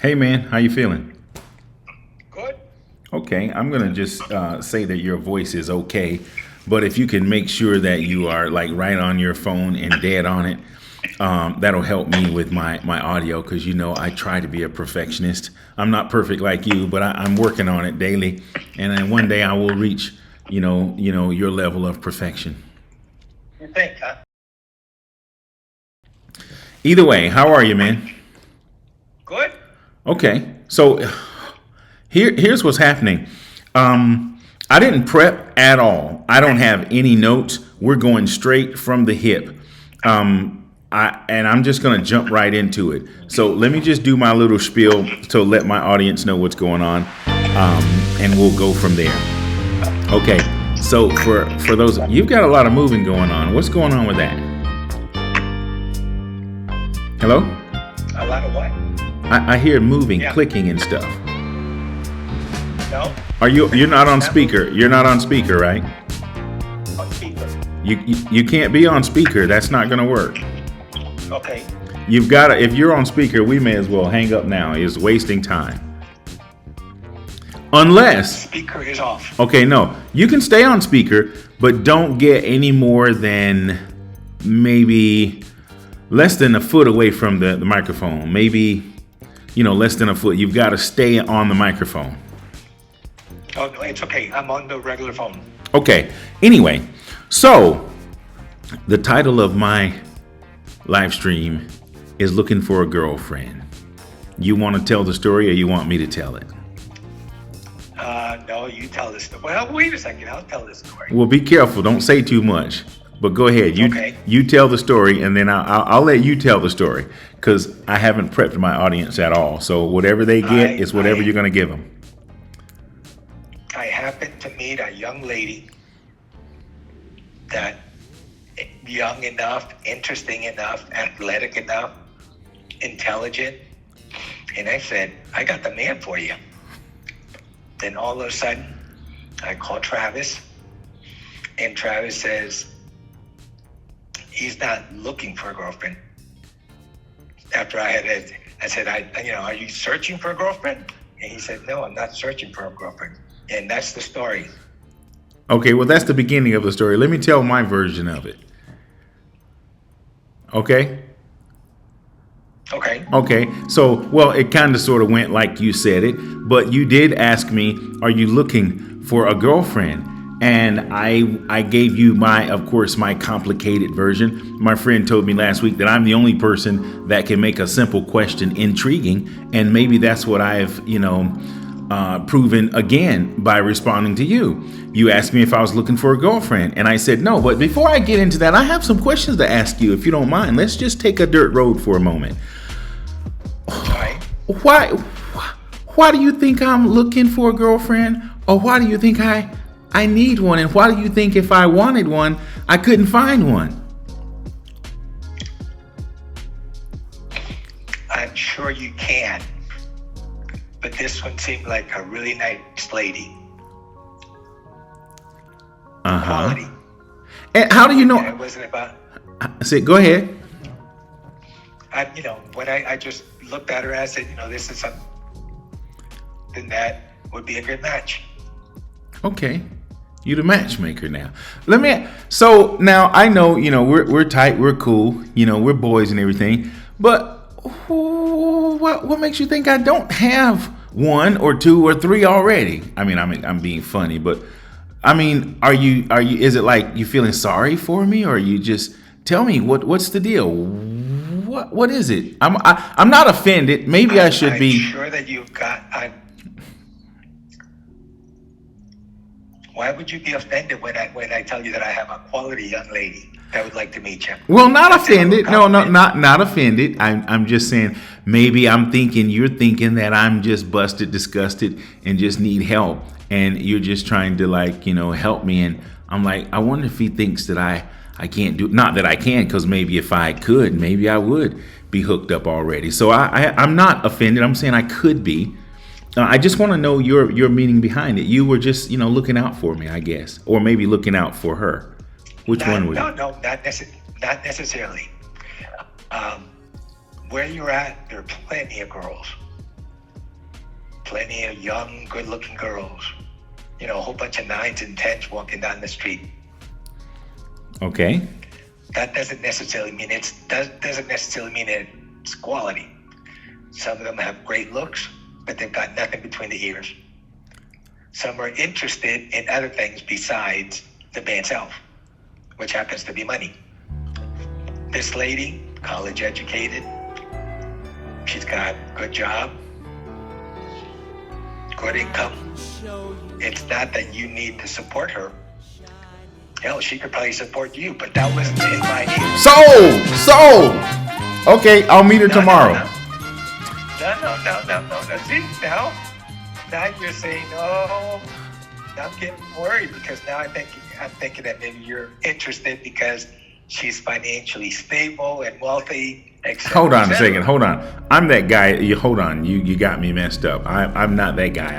Hey man, how you feeling? Good. Okay, I'm gonna just say that your voice is okay, but if you can make sure that you are like right on your phone and dead on it, that'll help me with my audio because I try to be a perfectionist. I'm not perfect like you, but I'm working on it daily, and then one day I will reach your level of perfection. You think, huh? Either way, how are you, man? Good. Okay, so here's what's happening. I didn't prep at all. I don't have any notes. We're going straight from the hip. And I'm just gonna jump right into it. So let me just do my little spiel to let my audience know what's going on, and we'll go from there. Okay. So for those, you've got a lot of moving going on. What's going on with that? Hello? A lot of what? I hear moving, Yeah. clicking, and stuff. No. You're not on speaker? You're not on speaker, right? On speaker. You can't be on speaker. That's not gonna work. Okay. You've got to. If you're on speaker, we may as well hang up now. It's wasting time. Unless, Speaker is off. okay, no, you can stay on speaker, but don't get any more than maybe less than a foot away from the microphone. Maybe, less than a foot. You've got to stay on the microphone. Oh, no, it's okay. I'm on the regular phone. Okay. Anyway, so the title of my live stream is Looking for a Girlfriend. You want to tell the story or you want me to tell it? No, you tell this story. Well, wait a second. I'll tell this story. Well, be careful. Don't say too much. But go ahead. Okay. You tell the story, and then I'll let you tell the story because I haven't prepped my audience at all. So whatever they get is whatever you're going to give them. I happened to meet a young lady that young enough, interesting enough, athletic enough, intelligent. And I said, I got the man for you. Then all of a sudden, I call Travis, and Travis says he's not looking for a girlfriend. After I said, are you searching for a girlfriend? And he said, no, I'm not searching for a girlfriend. And that's the story. Okay, well, that's the beginning of the story. Let me tell my version of it. Okay? Okay. Okay, so, well, it kind of sort of went like you said it, but you did ask me, are you looking for a girlfriend? And I gave you of course, my complicated version. My friend told me last week that I'm the only person that can make a simple question intriguing, and maybe that's what I've, proven again by responding to you. You asked me if I was looking for a girlfriend, and I said no. But before I get into that, I have some questions to ask you, if you don't mind. Let's just take a dirt road for a moment. Right. Why do you think I'm looking for a girlfriend? Or why do you think I need one? And why do you think if I wanted one, I couldn't find one? I'm sure you can. But this one seemed like a really nice lady. Quality. And how do you know? And it wasn't about, Go ahead. when I just looked at her, I said, this is something that would be a good match. Okay. You the matchmaker now. So now I know, we're tight, we're cool, we're boys and everything. But what makes you think I don't have one or two or three already? I mean, I'm being funny, but I mean, is it like you feeling sorry for me, or you just tell me what's the deal? What is it? I'm not offended. Maybe I should be. I'm sure that you've got. Why would you be offended when I tell you that I have a quality young lady that would like to meet you? Well, not offended. No, not offended. I'm just saying maybe you're thinking that I'm just busted, disgusted, and just need help, and you're just trying to help me. And I'm like, I wonder if he thinks that I can't do. Not that I can, because maybe if I could, maybe I would be hooked up already. So I'm not offended. I'm saying I could be. I just want to know your meaning behind it. You were just, looking out for me, I guess, or maybe looking out for her. Which one was it? No, not necessarily. Where you're at, there are plenty of girls plenty of young, good-looking girls. A whole bunch of 9s and 10s walking down the street. Okay. That doesn't necessarily mean it's quality. Some of them have great looks, but they've got nothing between the ears. Some are interested in other things besides the man self, which happens to be money. This lady, college educated, she's got a good job, good income. It's not that you need to support her. Hell, she could probably support you, but that wasn't in my need. Sold. Okay, I'll meet her tomorrow. No. See, now you're saying, oh, I'm getting worried because now I'm thinking that maybe you're interested because she's financially stable and wealthy. Hold on a second. Hold on. I'm that guy. Hold on. You got me messed up. I'm not that guy.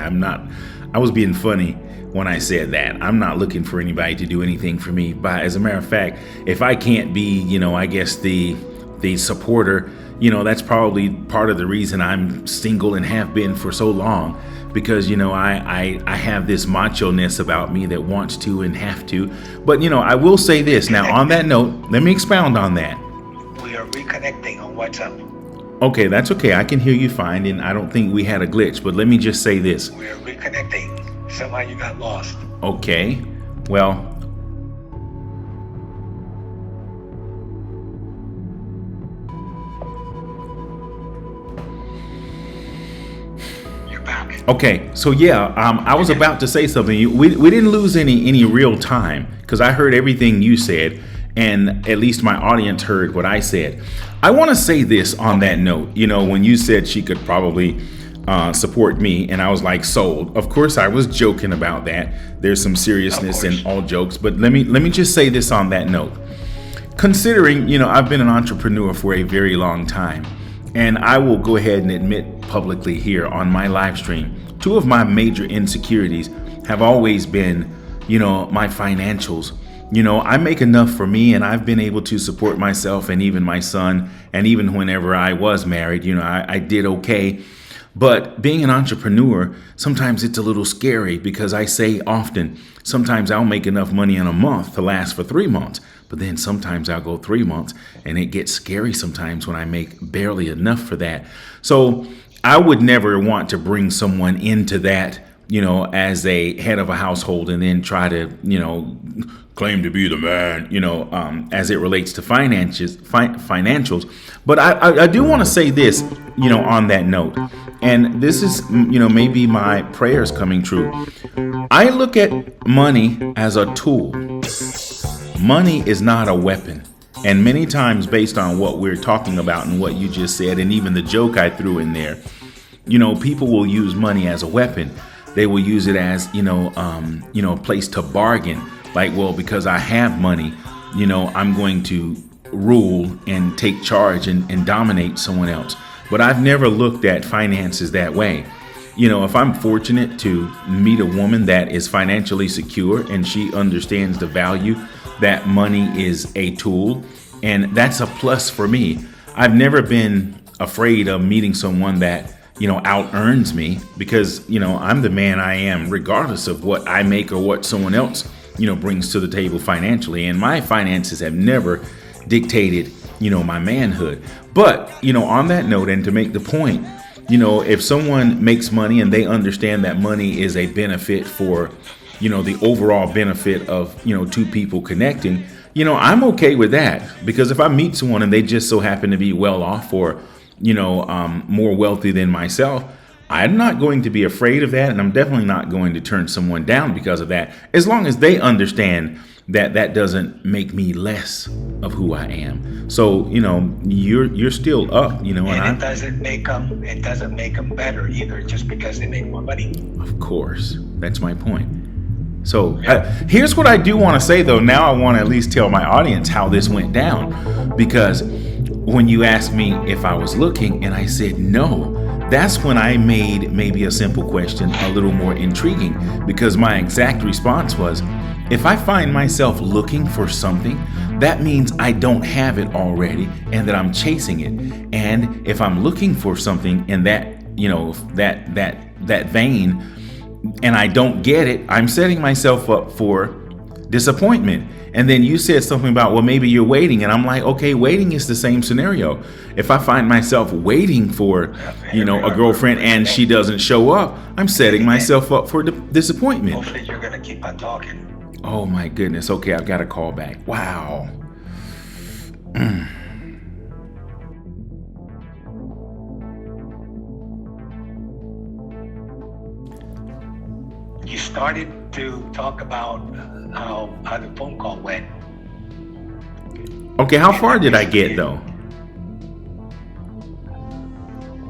I was being funny when I said that. I'm not looking for anybody to do anything for me. But as a matter of fact, if I can't be, I guess the supporter, that's probably part of the reason I'm single and have been for so long. Because, I have this macho-ness about me that wants to and have to. But, I will say this. Now, on that note, let me expound on that. We are reconnecting on WhatsApp. Okay, that's okay. I can hear you fine, and I don't think we had a glitch. But let me just say this. We are reconnecting. Somehow you got lost. Okay, well... Okay, so I was about to say something. We didn't lose any real time because I heard everything you said, and at least my audience heard what I said. I want to say this on that note. When you said she could probably support me, and I was like, sold. Of course, I was joking about that. There's some seriousness in all jokes, but let me just say this on that note. Considering, I've been an entrepreneur for a very long time. And I will go ahead and admit publicly here on my live stream, 2 of my major insecurities have always been, my financials. I make enough for me, and I've been able to support myself and even my son. And even whenever I was married, I did okay. But being an entrepreneur, sometimes it's a little scary because I say often, sometimes I'll make enough money in a month to last for 3 months. But then sometimes I'll go 3 months, and it gets scary sometimes when I make barely enough for that. So I would never want to bring someone into that, as a head of a household and then try to, claim to be the man, as it relates to financials. But I do want to say this, on that note, and this is, maybe my prayers coming true. I look at money as a tool. Money is not a weapon. And many times, based on what we're talking about and what you just said, and even the joke I threw in there, people will use money as a weapon. They will use it as, a place to bargain. Like, well, because I have money, I'm going to rule and take charge and dominate someone else. But I've never looked at finances that way. If I'm fortunate to meet a woman that is financially secure and she understands the value that money is a tool, and that's a plus for me. I've never been afraid of meeting someone that, out earns me because, I'm the man I am regardless of what I make or what someone else, brings to the table financially. And my finances have never dictated, my manhood. But, on that note, and to make the point, if someone makes money and they understand that money is a benefit for, the overall benefit of, 2 people connecting, I'm okay with that. Because if I meet someone and they just so happen to be well off or, more wealthy than myself, I'm not going to be afraid of that. And I'm definitely not going to turn someone down because of that. As long as they understand that that doesn't make me less of who I am. So, you're still up, and it doesn't make them better either just because they make more money. Of course. That's my point. So here's what I do want to say, though. Now I want to at least tell my audience how this went down, because when you asked me if I was looking and I said no, that's when I made maybe a simple question a little more intriguing, because my exact response was, if I find myself looking for something, that means I don't have it already and that I'm chasing it. And if I'm looking for something and that that vein, and I don't get it, I'm setting myself up for disappointment. And then you said something about, well, maybe you're waiting, and I'm like, okay, waiting is the same scenario. If I find myself waiting for, a girlfriend and she doesn't show up, I'm setting myself up for disappointment. Hopefully you're gonna keep on talking. Oh my goodness. Okay, I've got a call back. Wow. You started to talk about how the phone call went. Okay, how far did I get though?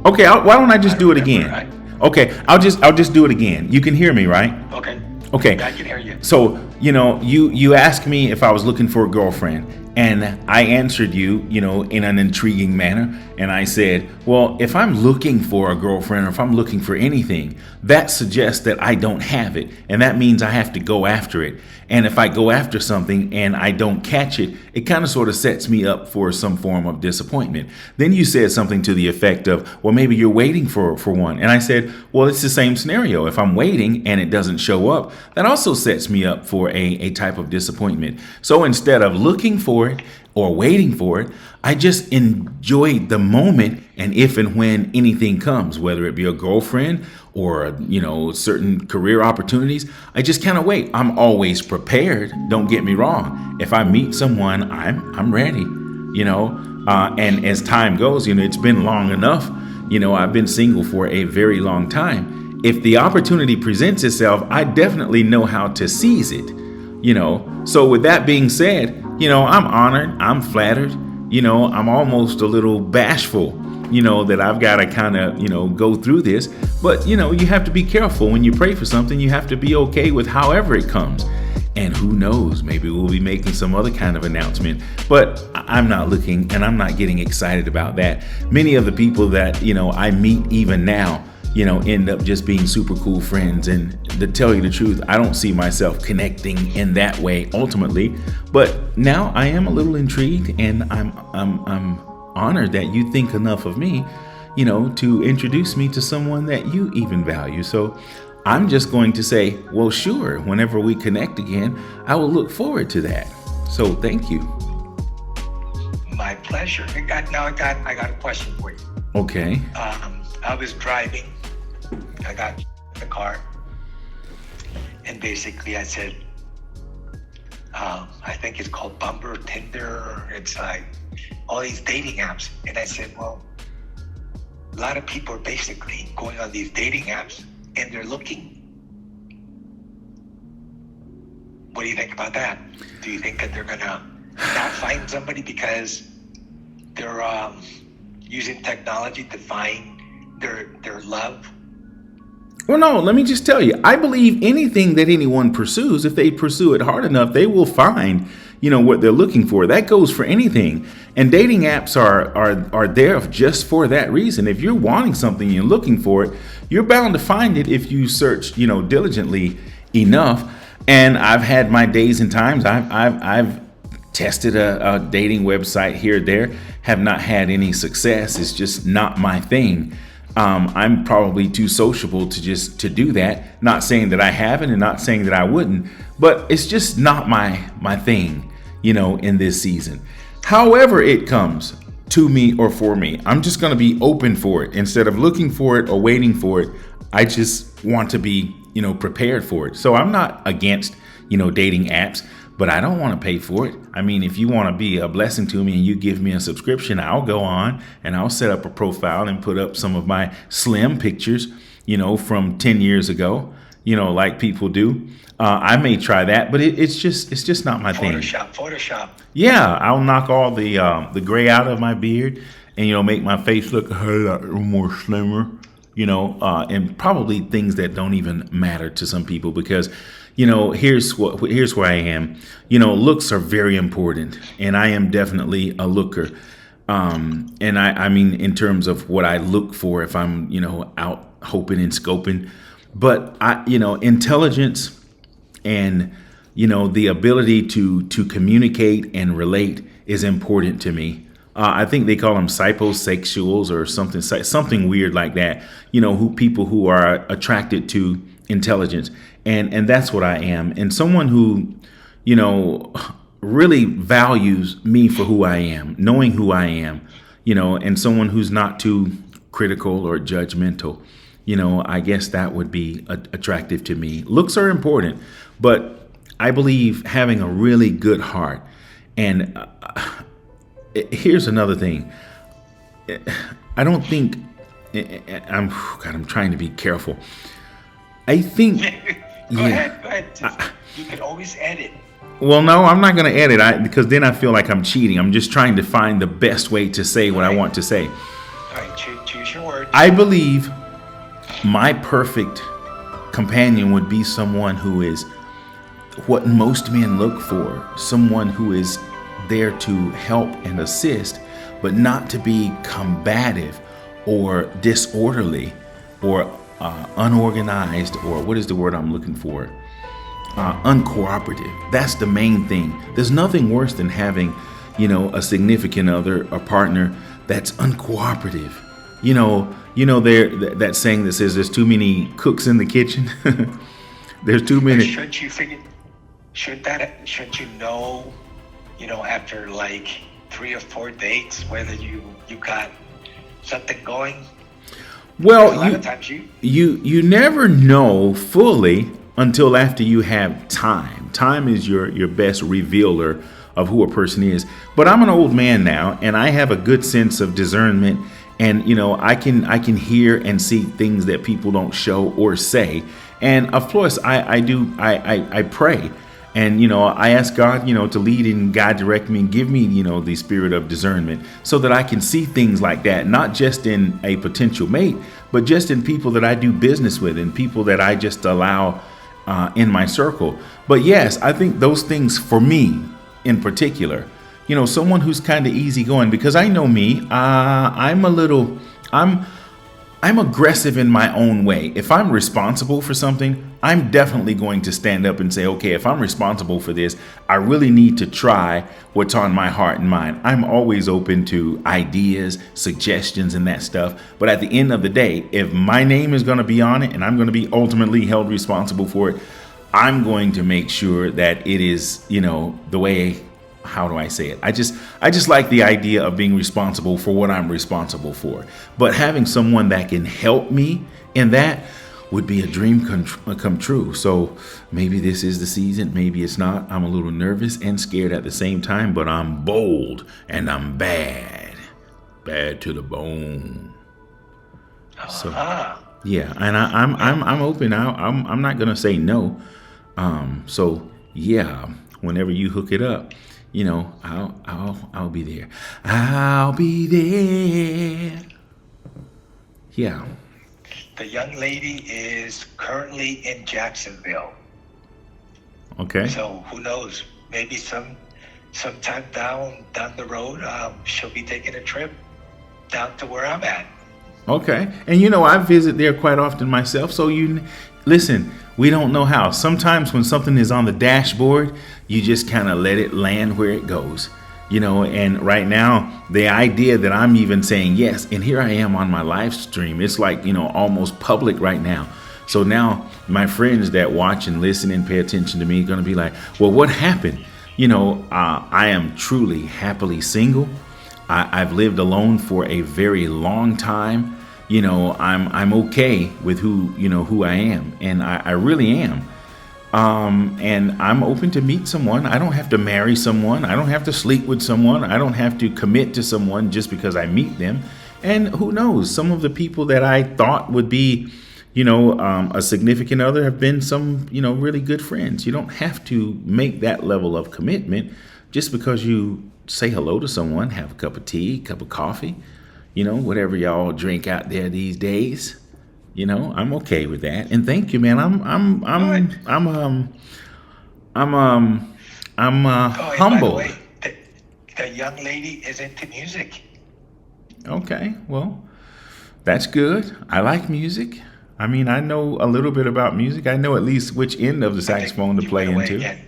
Okay, why don't I just do it again? Okay, I'll just do it again. You can hear me, right? Okay. Okay. I can hear you. So, you asked me if I was looking for a girlfriend, and I answered you, in an intriguing manner. And I said, well, if I'm looking for a girlfriend, or if I'm looking for anything, that suggests that I don't have it. And that means I have to go after it. And if I go after something and I don't catch it, it kind of sort of sets me up for some form of disappointment. Then you said something to the effect of, well, maybe you're waiting for one. And I said, well, it's the same scenario. If I'm waiting and it doesn't show up, that also sets me up for a type of disappointment. So instead of looking for it or waiting for it, I just enjoy the moment. And if and when anything comes, whether it be a girlfriend or, certain career opportunities, I just kind of wait. I'm always prepared. Don't get me wrong. If I meet someone, I'm ready, and as time goes, it's been long enough. I've been single for a very long time. If the opportunity presents itself, I definitely know how to seize it, So with that being said, I'm honored. I'm flattered. I'm almost a little bashful, that I've got to kind of, go through this. But, you have to be careful when you pray for something. You have to be okay with however it comes. And who knows, maybe we'll be making some other kind of announcement. But I'm not looking, and I'm not getting excited about that. Many of the people that, I meet even now, end up just being super cool friends. And to tell you the truth, I don't see myself connecting in that way ultimately. But now I am a little intrigued, and I'm honored that you think enough of me, to introduce me to someone that you even value. So I'm just going to say, well, sure, whenever we connect again, I will look forward to that. So thank you. My pleasure. I got a question for you. Okay. I was driving. I got in the car, and basically I said, I think it's called Bumble, Tinder. It's like all these dating apps. And I said, well, a lot of people are basically going on these dating apps and they're looking. What do you think about that? Do you think that they're gonna not find somebody because they're using technology to find their love? Well, no, let me just tell you, I believe anything that anyone pursues, if they pursue it hard enough, they will find, what they're looking for. That goes for anything. And dating apps are there just for that reason. If you're wanting something and you're looking for it, you're bound to find it if you search, diligently enough. And I've had my days and times. I've tested a dating website here or there, have not had any success. It's just not my thing. I'm probably too sociable to do that. Not saying that I haven't, and not saying that I wouldn't, but it's just not my thing, in this season. However it comes to me or for me, I'm just going to be open for it. Instead of looking for it or waiting for it, I just want to be, prepared for it. So I'm not against, dating apps, but I don't want to pay for it. I mean, if you want to be a blessing to me and you give me a subscription, I'll go on and I'll set up a profile and put up some of my slim pictures, from 10 years ago, like people do. I may try that, but it's just not my thing. Photoshop. Yeah, I'll knock all the gray out of my beard and, make my face look a whole lot more slimmer, and probably things that don't even matter to some people because, here's where I am. Looks are very important, and I am definitely a looker. And I mean, in terms of what I look for, if I'm, out hoping and scoping, but intelligence and, the ability to communicate and relate is important to me. I think they call them sapiosexuals or something weird like that. Who people who are attracted to intelligence, and that's what I am. And someone who, you know, really values me for who I am, knowing who I am, and someone who's not too critical or judgmental. I guess that would be attractive to me. Looks are important, but I believe having a really good heart. And here's another thing. I don't think I'm trying to be careful. I think Go ahead. You can always edit. Well, no, I'm not going to edit because then I feel like I'm cheating. I'm just trying to find the best way to say what I want to say. All right, choose your words. I believe my perfect companion would be someone who is what most men look for, someone who is there to help and assist, but not to be combative or disorderly or unorganized, or what is the word I'm looking for? Uncooperative. That's the main thing. There's nothing worse than having, a significant other, a partner that's uncooperative. That saying that says there's too many cooks in the kitchen. There's too many. Shouldn't you know, after like 3 or 4 dates whether you got something going? Well, a lot of times you never know fully until after you have time. Time is your best revealer of who a person is. But I'm an old man now, and I have a good sense of discernment, and I can hear and see things that people don't show or say. And of course, I pray, and I ask God, to lead and guide, direct me, and give me, the spirit of discernment, so that I can see things like that, not just in a potential mate, but just in people that I do business with and people that I just allow in my circle. But yes, I think those things for me in particular, someone who's kind of easygoing, because I know me, I'm aggressive in my own way. If I'm responsible for something, I'm definitely going to stand up and say, okay, if I'm responsible for this, I really need to try what's on my heart and mind. I'm always open to ideas, suggestions, and that stuff. But at the end of the day, if my name is going to be on it and I'm going to be ultimately held responsible for it, I'm going to make sure that it is, the way. How do I say it? I just like the idea of being responsible for what I'm responsible for. But having someone that can help me in that would be a dream come true. So maybe this is the season, maybe it's not. I'm a little nervous and scared at the same time, but I'm bold and I'm bad to the bone. So yeah, and I'm open. I'm not gonna say no. So yeah, whenever you hook it up, I'll be there. I'll be there. Yeah. The young lady is currently in Jacksonville. Okay. So who knows? Maybe sometime down the road, she'll be taking a trip down to where I'm at. Okay. And I visit there quite often myself. So listen, we don't know how. Sometimes when something is on the dashboard, you just kind of let it land where it goes. And right now, the idea that I'm even saying yes, and here I am on my live stream, it's like, almost public right now. So now my friends that watch and listen and pay attention to me are going to be like, well, what happened? I am truly happily single. I've lived alone for a very long time. I'm okay with who I am, and I really am. And I'm open to meet someone. I don't have to marry someone. I don't have to sleep with someone. I don't have to commit to someone just because I meet them. And who knows, some of the people that I thought would be, a significant other have been some, really good friends. You don't have to make that level of commitment just because you say hello to someone, have a cup of tea, cup of coffee, whatever y'all drink out there these days. I'm okay with that, and thank you, man. I'm humble. By the way, the young lady is into music. Okay, well, that's good. I like music. I mean, I know a little bit about music. I know at least which end of the saxophone to play into. Again.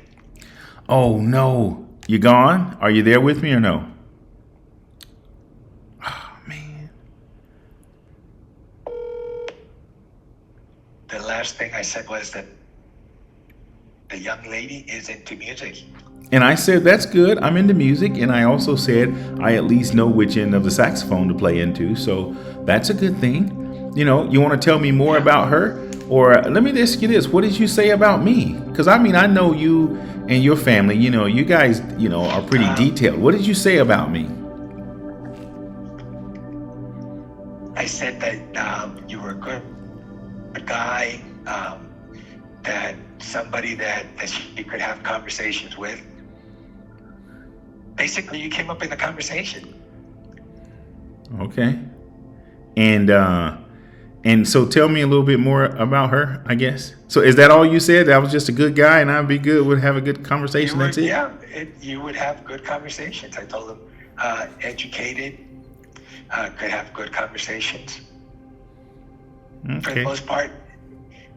Oh no, you gone? Are you there with me or no? the last thing I said was that the young lady is into music. And I said, that's good. I'm into music. And I also said, I at least know which end of the saxophone to play into. So that's a good thing. You want to tell me more about her? Or let me ask you this. What did you say about me? Because I mean, I know you and your family, you guys, are pretty detailed. What did you say about me? I said that you were a guy, that somebody that she could have conversations with. Basically, you came up in the conversation. Okay. And so tell me a little bit more about her, I guess. So is that all you said? That I was just a good guy and I'd be good, would have a good conversation. That's it? Yeah, you would have good conversations. I told him, educated, could have good conversations. Okay. For the most part,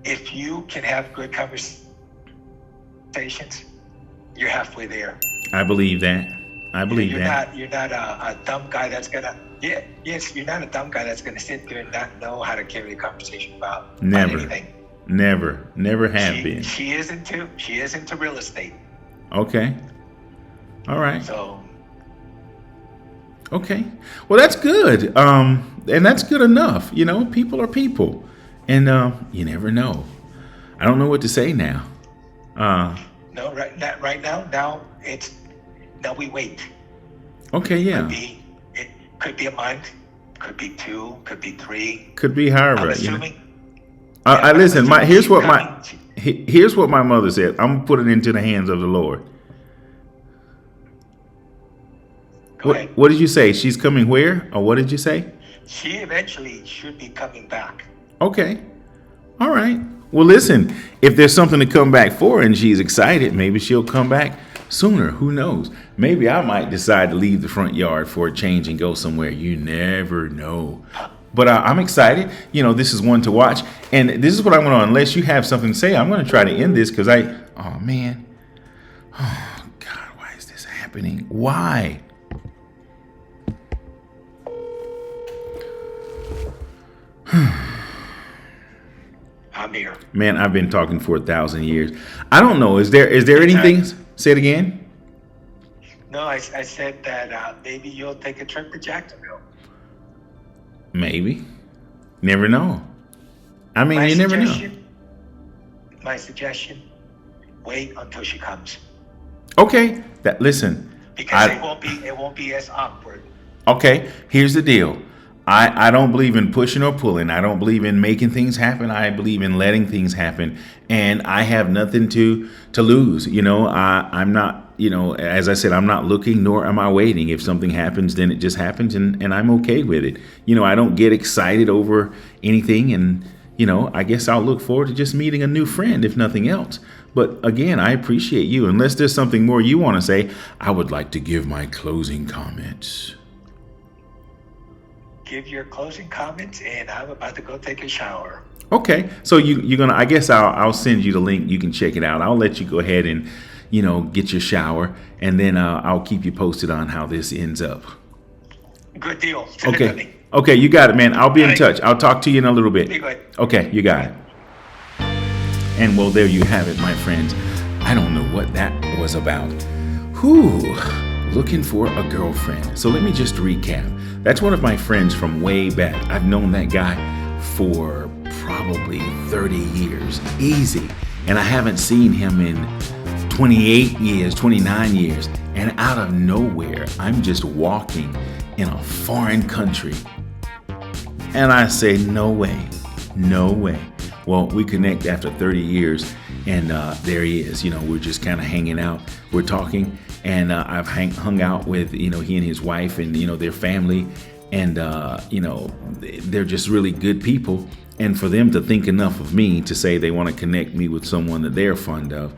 if you can have good conversations, you're halfway there. I believe that. You're not a dumb guy that's gonna. Yes, you're not a dumb guy that's gonna sit there and not know how to carry a conversation about anything. Never have been. She is into real estate. Okay. All right. So. Okay. Well, that's good. And that's good enough. People are people, and you never know. I don't know what to say now. No, right now we wait. Okay, yeah. It could be a month, could be 2, could be 3. Could be however. I'm assuming. I listen. Here's what my mother said. I'm gonna put it into the hands of the Lord. What did you say? She's coming where? Or what did you say? She eventually should be coming back. Okay. All right. Well, listen, if there's something to come back for and she's excited, maybe she'll come back sooner. Who knows? Maybe I might decide to leave the front yard for a change and go somewhere. You never know. But I'm excited. This is one to watch. And this is what I want to, unless you have something to say, I'm going to try to end this because oh, man. Oh, God, why is this happening? Why? I'm here. Man, I've been talking for 1,000 years. I don't know. Is there anything? Say it again. No, I said that maybe you'll take a trip to Jacksonville. Maybe. Never know. I mean, you never know. My suggestion: wait until she comes. Okay. Listen. Because it won't be as awkward. Okay. Here's the deal. I don't believe in pushing or pulling. I don't believe in making things happen. I believe in letting things happen. And I have nothing to lose. I'm not, as I said, I'm not looking, nor am I waiting. If something happens, then it just happens, and I'm okay with it. I don't get excited over anything. And, I guess I'll look forward to just meeting a new friend, if nothing else. But again, I appreciate you. Unless there's something more you want to say, I would like to give my closing comments. Give your closing comments, and I'm about to go take a shower. Okay, so you're gonna. I guess I'll send you the link. You can check it out. I'll let you go ahead and get your shower, and then I'll keep you posted on how this ends up. Good deal. Okay, you got it, man. I'll be in touch. I'll talk to you in a little bit. Be good. Okay, you got it. And well, there you have it, my friends. I don't know what that was about. Looking for a girlfriend. So let me just recap. That's one of my friends from way back. I've known that guy for probably 30 years. Easy. And I haven't seen him in 28 years, 29 years. And out of nowhere, I'm just walking in a foreign country. And I say, no way. No way. Well, we connect after 30 years. And there he is. We're just kind of hanging out. We're talking. And I've hung out with, he and his wife and, their family. And, they're just really good people. And for them to think enough of me to say they want to connect me with someone that they're fond of,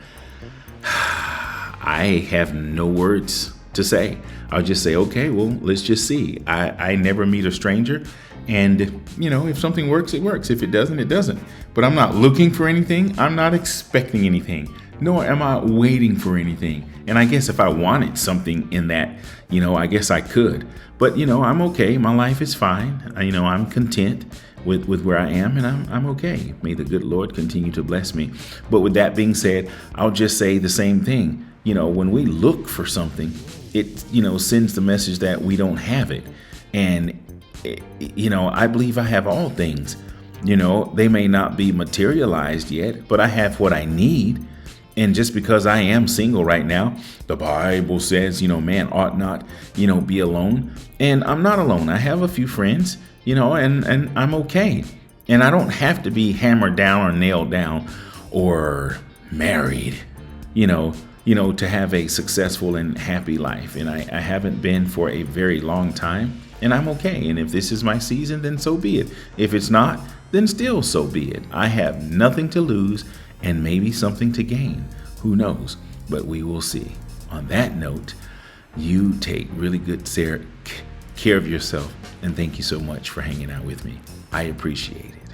I have no words to say. I'll just say, okay, well, let's just see. I never meet a stranger. And, if something works, it works. If it doesn't, it doesn't. But I'm not looking for anything. I'm not expecting anything. Nor am I waiting for anything. And I guess if I wanted something in that, I guess I could. But, I'm okay. My life is fine. I'm content with where I am, and I'm okay. May the good Lord continue to bless me. But with that being said, I'll just say the same thing. When we look for something, it sends the message that we don't have it. And I believe I have all things. They may not be materialized yet, but I have what I need. And just because I am single right now, the Bible says, man ought not, be alone. And I'm not alone. I have a few friends, and I'm okay. And I don't have to be hammered down or nailed down or married, to have a successful and happy life. And I haven't been for a very long time, and I'm okay. And if this is my season, then so be it. If it's not, then still so be it. I have nothing to lose and maybe something to gain. Who knows? But we will see. On that note, you take really good care of yourself, and thank you so much for hanging out with me. I appreciate it.